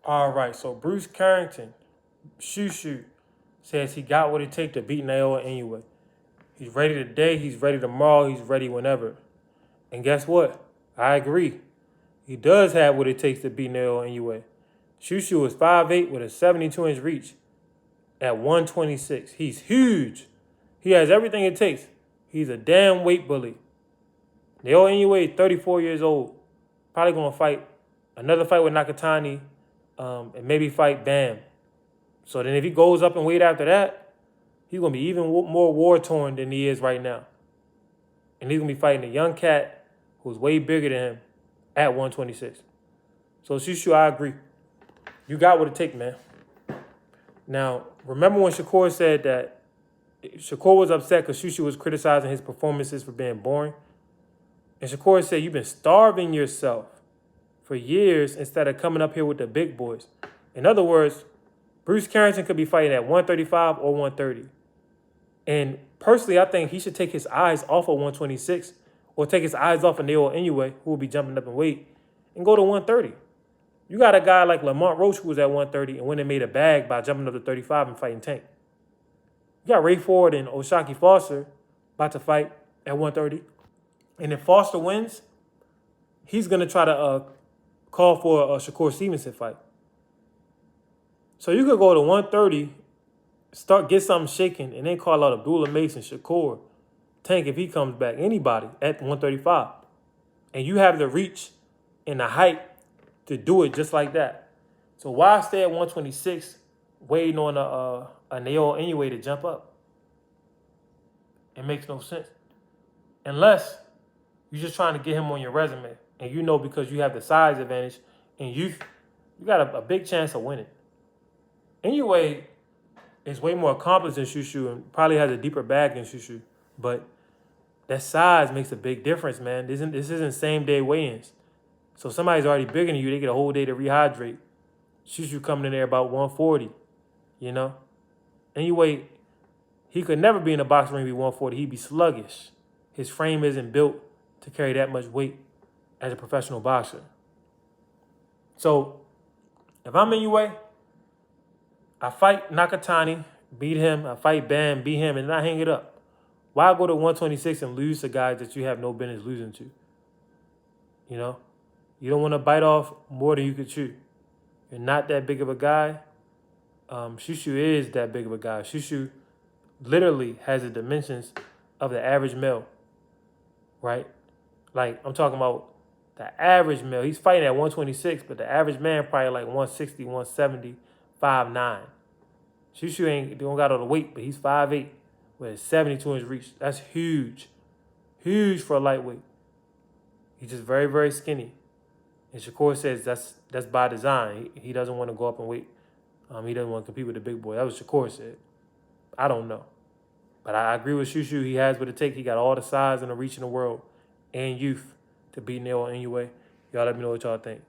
All right, so Bruce Carrington, Shushu, says he got what it takes to beat NAOYA anyway. He's ready today, he's ready tomorrow, he's ready whenever. And guess what? I agree. He does have what it takes to beat NAOYA anyway. Shushu is 5'8" with a 72-inch reach at 126. He's huge. He has everything it takes. He's a damn weight bully. NAOYA anyway is 34 years old. Probably going to fight another fight with Nakatani and maybe fight Bam. So then if he goes up in weight after that, he's going to be even more war-torn than he is right now. And he's going to be fighting a young cat who's way bigger than him at 126. So Shushu, I agree. You got what it takes, man. Now, remember when Shakur said that Shakur was upset because Shushu was criticizing his performances for being boring? And Shakur said, you've been starving yourself for years instead of coming up here with the big boys. In other words, Bruce Carrington could be fighting at 135 or 130. And personally, I think he should take his eyes off of 126 or take his eyes off of NAOYA anyway, who will be jumping up in weight, and go to 130. You got a guy like Lamont Roach who was at 130 and went and made a bag by jumping up to 35 and fighting Tank. You got Ray Ford and O'Shaquie Foster about to fight at 130. And if Foster wins, he's going to try to call for a Shakur Stevenson fight. So you could go to 130, get something shaking, and then call out Abdullah Mason, Shakur, Tank if he comes back, anybody at 135. And you have the reach and the height to do it just like that. So why stay at 126 waiting on a NAOYA anyway to jump up? It makes no sense. Unless you're just trying to get him on your resume. And you know because you have the size advantage and you got a big chance of winning. Anyway, is way more accomplished than Shushu and probably has a deeper bag than Shushu. But that size makes a big difference, man. This isn't same-day weigh-ins. So somebody's already bigger than you. They get a whole day to rehydrate. Shushu coming in there about 140, you know? Anyway, he could never be in a boxing ring be 140. He'd be sluggish. His frame isn't built to carry that much weight as a professional boxer. So if I'm NAOYA, I fight Nakatani, beat him. I fight Bam, beat him, and not hang it up. Why go to 126 and lose to guys that you have no business losing to? You know? You don't want to bite off more than you could chew. You're not that big of a guy. Shushu is that big of a guy. Shushu literally has the dimensions of the average male, right? Like, I'm talking about the average male. He's fighting at 126, but the average man probably like 160, 170, 5'9". Shushu don't got all the weight, but he's 5'8", with a 72-inch reach. That's huge. Huge for a lightweight. He's just very, very skinny. And Shakur says that's by design. He doesn't want to go up in weight. He doesn't want to compete with the big boy. That was Shakur said. I don't know. But I agree with Shushu. He has what it takes. He got all the size and the reach in the world and youth to beat NAOYA anyway. Y'all let me know what y'all think.